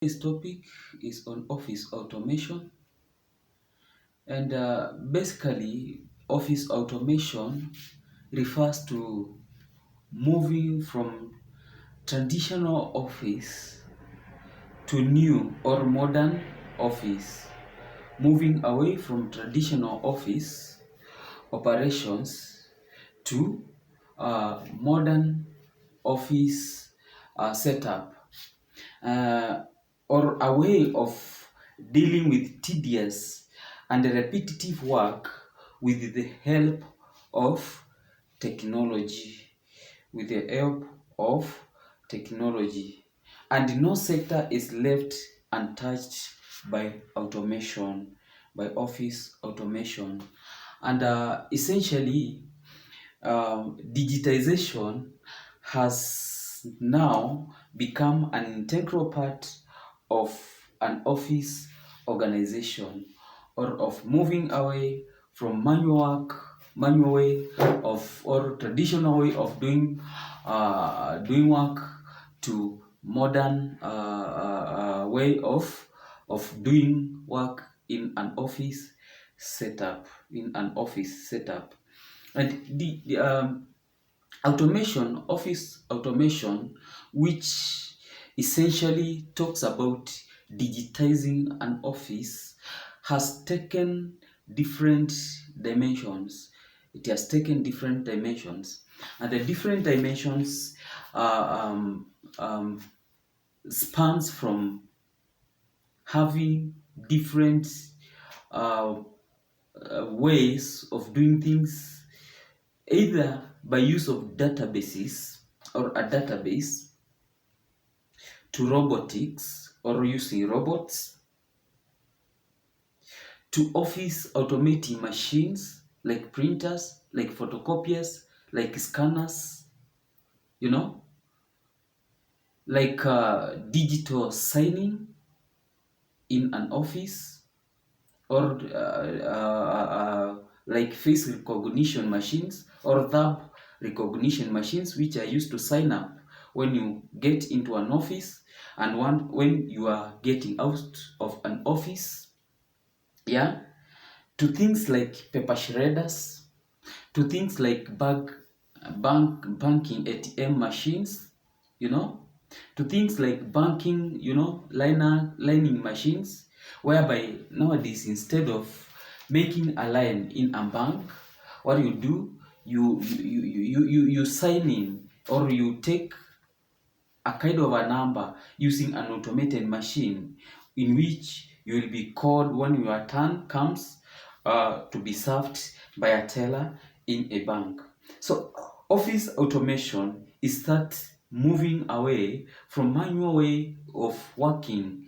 This topic is on office automation, and basically, office automation refers to moving from traditional office to new or modern office, moving away from traditional office operations to modern office setup, uh, or a way of dealing with tedious and repetitive work with the help of technology. With the help of technology. And no sector is left untouched by automation, by office automation. And essentially, digitization has now become an integral part of an office organization, or of moving away from manual way of or traditional way of doing work to modern way of doing work in an office setup. And the office automation, which essentially talks about digitizing an office, has taken different dimensions. It has taken different dimensions, and the different dimensions spans from having different uh, ways of doing things, either by use of databases or a database, to robotics or using robots, to office automating machines like printers, like photocopiers, like scanners, you know, like digital signing in an office, or like face recognition machines or thumb recognition machines, which are used to sign up when you get into an office and when you are getting out of an office. Yeah, to things like paper shredders, to things like banking ATM machines, to things like banking, lining machines, whereby nowadays, instead of making a line in a bank, what you do, you sign in, or you take a kind of a number using an automated machine, in which you will be called when your turn comes to be served by a teller in a bank. So office automation is that moving away from manual way of working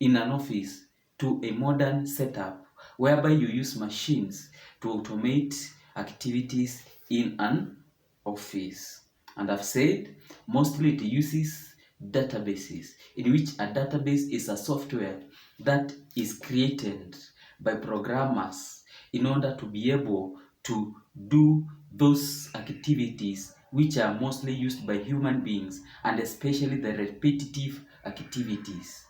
in an office to a modern setup, whereby you use machines to automate activities in an office. And I've said mostly it uses databases, in which a database is a software that is created by programmers in order to be able to do those activities which are mostly used by human beings, and especially the repetitive activities.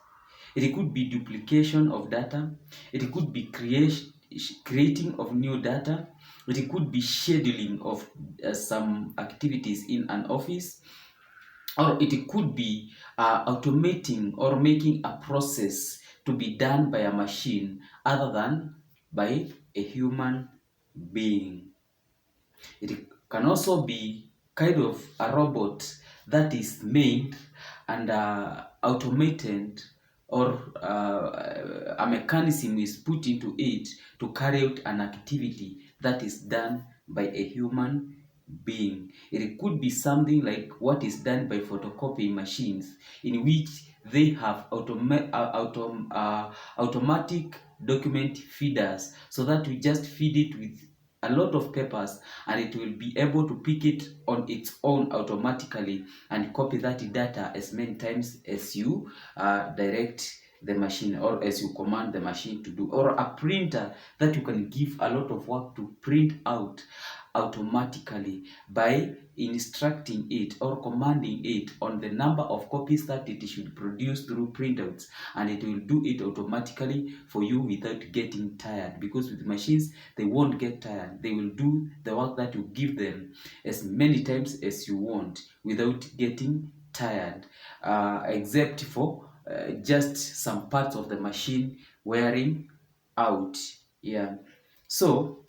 It could be duplication of data, it could be creating of new data, it could be scheduling of some activities in an office, or it could be automating or making a process to be done by a machine other than by a human being. It can also be kind of a robot that is made and automated, or a mechanism is put into it to carry out an activity that is done by a human being. It could be something like what is done by photocopy machines, in which they have automatic document feeders, so that we just feed it with a lot of papers, and it will be able to pick it on its own automatically and copy that data as many times as you direct the machine, or as you command the machine to do. Or a printer that you can give a lot of work to print out automatically by instructing it or commanding it on the number of copies that it should produce through printouts, and it will do it automatically for you without getting tired. Because with machines, they won't get tired. They will do the work that you give them as many times as you want without getting tired, except for just some parts of the machine wearing out. Yeah. So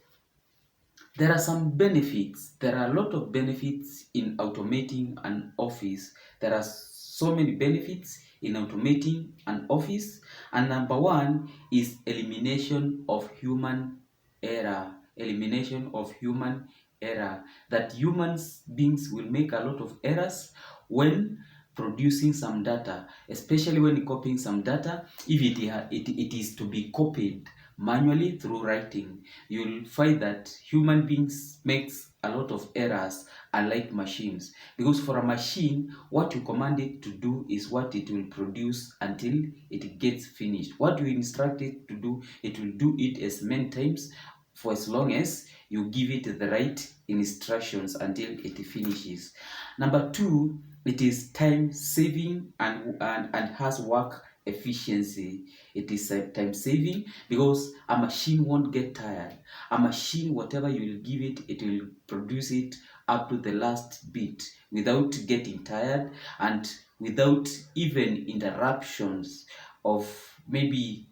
there are some benefits. There are a lot of benefits in automating an office. There are so many benefits in automating an office. And number one is elimination of human error. Elimination of human error. That humans beings will make a lot of errors when producing some data, especially when copying some data. If it is to be copied manually through writing, you'll find that human beings makes a lot of errors, unlike machines. Because for a machine, what you command it to do is what it will produce until it gets finished. What you instruct it to do, it will do it as many times for as long as you give it the right instructions until it finishes. Number two, it is time saving and has work efficiency. It is time saving because a machine won't get tired. A machine, whatever you will give it, it will produce it up to the last bit without getting tired and without even interruptions of maybe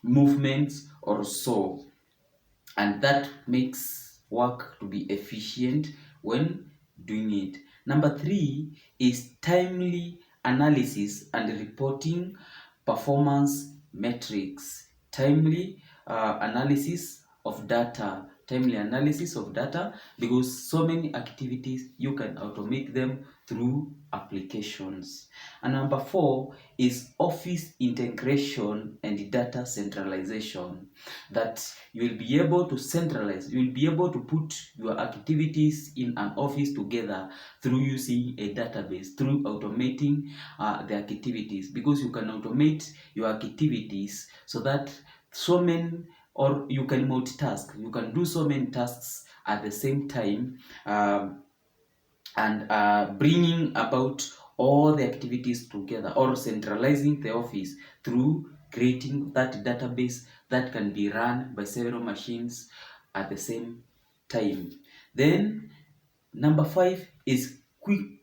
movements or so. And that makes work to be efficient when doing it. Number three is timely analysis and reporting performance metrics. Timely analysis of data. Timely analysis of data, because so many activities you can automate them through applications. And number four is office integration and data centralization. That you will be able to centralize, you will be able to put your activities in an office together through using a database, through automating the activities. Because you can automate your activities so that so many, or you can multitask, you can do so many tasks at the same time, and bringing about all the activities together, or centralizing the office through creating that database that can be run by several machines at the same time. Then number five is quick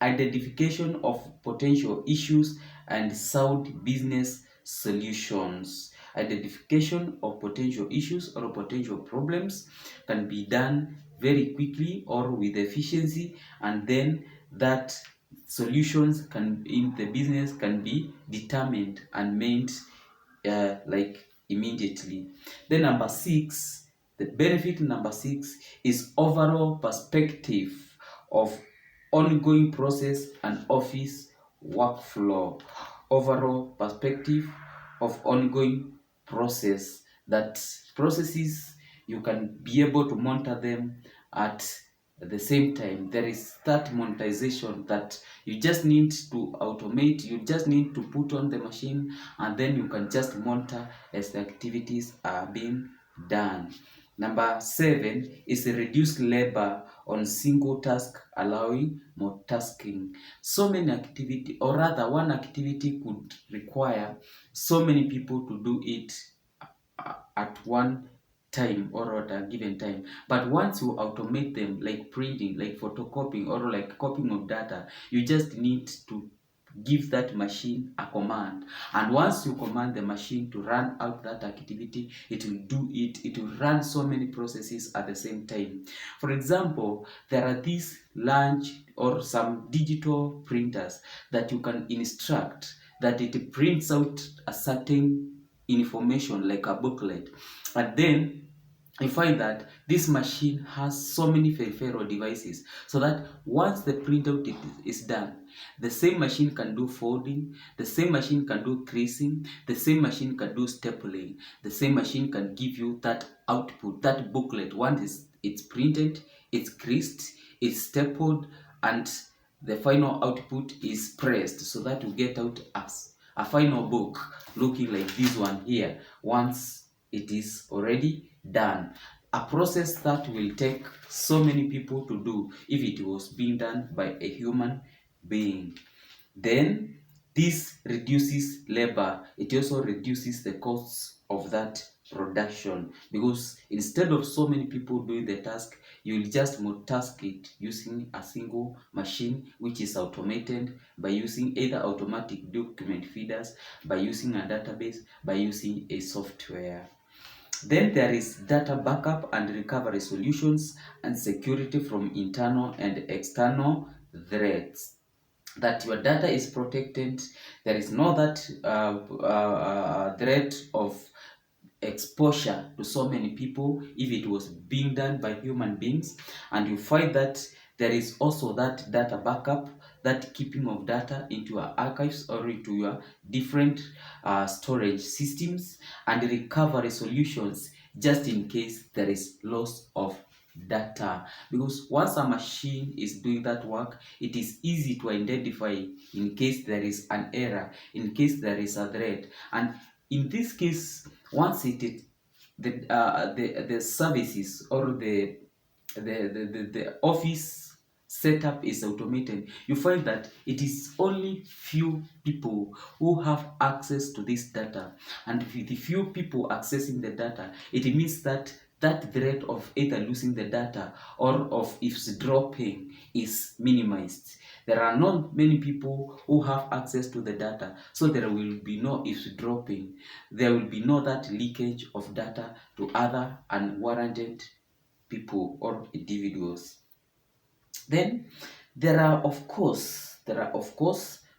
identification of potential issues and sound business solutions. Identification of potential issues or potential problems can be done very quickly or with efficiency, and then that solutions can in the business can be determined and made like immediately. Then number six, the benefit number six is overall perspective of ongoing process and office workflow. Overall perspective of ongoing process. That processes, you can be able to monitor them at the same time. There is that monetization that you just need to automate, you just need to put on the machine, and then you can just monitor as the activities are being done. Number seven is reduced labor on single task, allowing multitasking. So many activity, or rather one activity could require so many people to do it at one time or at a given time. But once you automate them, like printing, like photocopying, or like copying of data, you just need to give that machine a command, and once you command the machine to run out that activity, it will do it. It will run so many processes at the same time. For example, there are these large or some digital printers that you can instruct that it prints out a certain information like a booklet, and then you find that this machine has so many peripheral devices, so that once the printout is done, the same machine can do folding, the same machine can do creasing, the same machine can do stapling, the same machine can give you that output, that booklet. Once it's printed, it's creased, it's stapled, and the final output is pressed, so that you get out as a final book looking like this one here once it is already done. a process that will take so many people to do if it was being done by a human being. Then this reduces labor. It also reduces the costs of that production, because instead of so many people doing the task, you will just multitask it using a single machine, which is automated by using either automatic document feeders, by using a database, by using a software. Then there is data backup and recovery solutions and security from internal and external threats, that your data is protected. There is no that threat of exposure to so many people if it was being done by human beings. And you find that there is also that data backup, that keeping of data into your archives or into your different storage systems, and recovery solutions just in case there is loss of data. Because once a machine is doing that work, it is easy to identify in case there is an error, in case there is a threat. And in this case, once the services or the office setup is automated, you find that it is only few people who have access to this data. And with the few people accessing the data, it means that that threat of either losing the data or of eavesdropping is minimized. There are not many people who have access to the data, so there will be no eavesdropping. There will be no that leakage of data to other unwarranted people or individuals. Then there are of course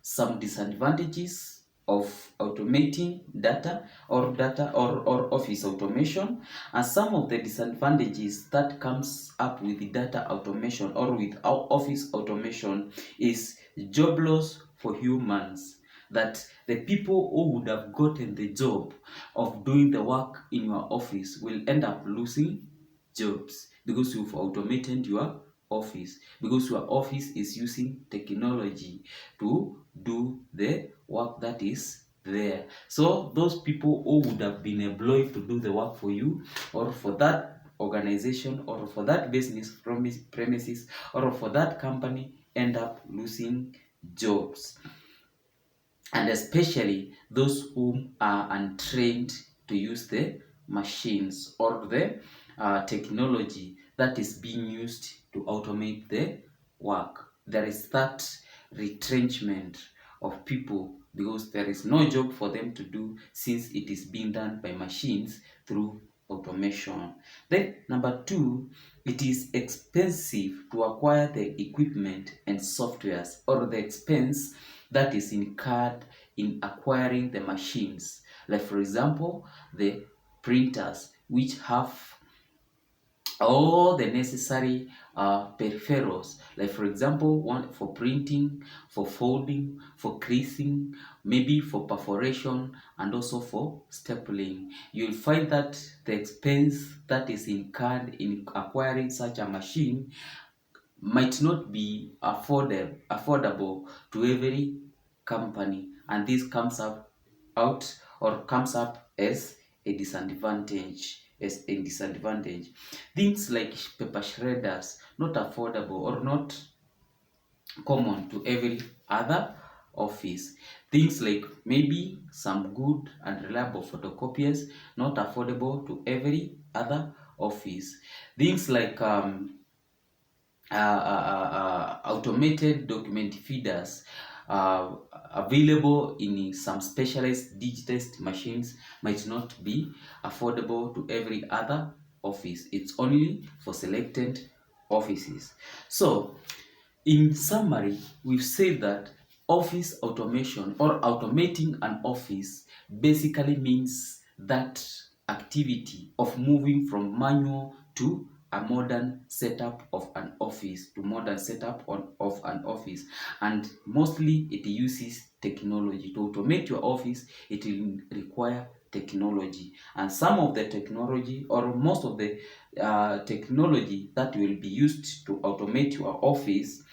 some disadvantages of automating data or office automation. And some of the disadvantages that comes up with the data automation or with our office automation is job loss for humans, that the people who would have gotten the job of doing the work in your office will end up losing jobs because you've automated your office, because your office is using technology to do the work that is there. So those people who would have been employed to do the work for you or for that organization or for that business premises or for that company end up losing jobs. And especially those who are untrained to use the machines or the technology that is being used to automate the work. There is that retrenchment of people because there is no job for them to do since it is being done by machines through automation. Then number two, it is expensive to acquire the equipment and softwares, or the expense that is incurred in acquiring the machines. Like for example, the printers, which have all the necessary peripherals, like for example one for printing, for folding, for creasing, maybe for perforation, and also for stapling. You'll find that the expense that is incurred in acquiring such a machine might not be affordable to every company, and this comes up as a disadvantage. Things like paper shredders, not affordable or not common to every other office. Things like maybe some good and reliable photocopiers, not affordable to every other office. Things like automated document feeders available in some specialized digitized machines might not be affordable to every other office. It's only for selected offices. So in summary, we've said that office automation or automating an office basically means that activity of moving from manual to a modern setup of an office, of an office. And mostly it uses technology. To automate your office, it will require technology. And some of the technology, or most of the technology that will be used to automate your office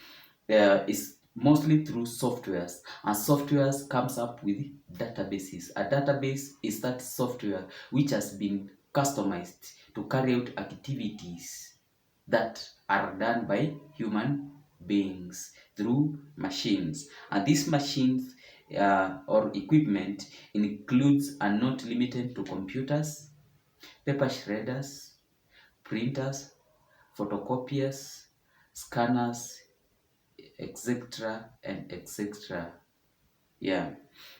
is mostly through softwares, and softwares comes up with databases. A database is that software which has been customized to carry out activities that are done by human beings through machines. And these machines or equipment includes and not limited to computers, paper shredders, printers, photocopiers, scanners, etc. and etc. Yeah,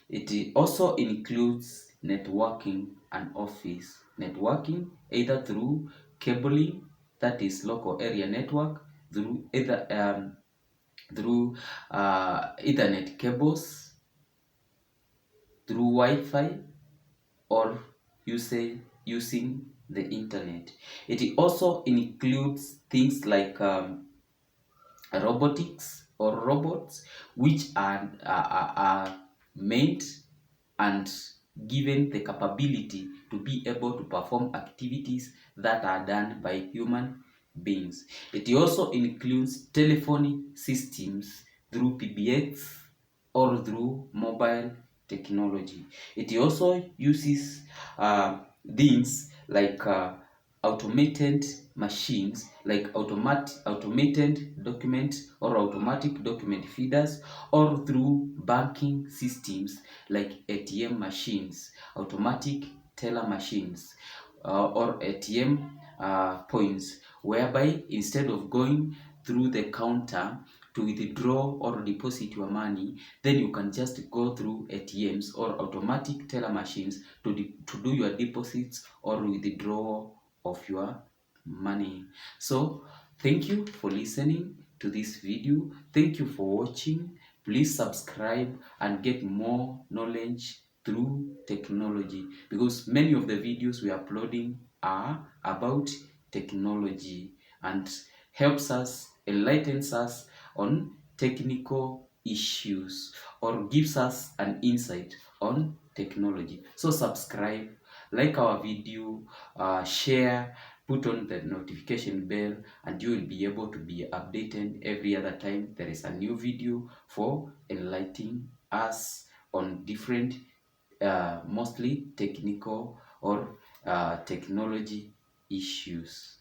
it also includes networking and office networking, either through cabling, that is local area network, through either through Ethernet cables, through Wi-Fi, or using the internet. It also includes things like robotics or robots, which are meant and given the capability to be able to perform activities that are done by human beings. It also includes telephony systems through PBX or through mobile technology. It also uses things like automated machines, like automated document or automatic document feeders, or through banking systems like ATM machines, automatic teller machines, or ATM points, whereby instead of going through the counter to withdraw or deposit your money, then you can just go through ATMs or automatic teller machines to do your deposits or withdrawal of your money. So thank you for listening to this video. Thank you for watching. Please subscribe and get more knowledge through technology, because many of the videos we are uploading are about technology and helps us, enlightens us on technical issues, or gives us an insight on technology. So subscribe, like our video, share, put on the notification bell, and you will be able to be updated every other time there is a new video for enlightening us on different mostly technical or technology issues.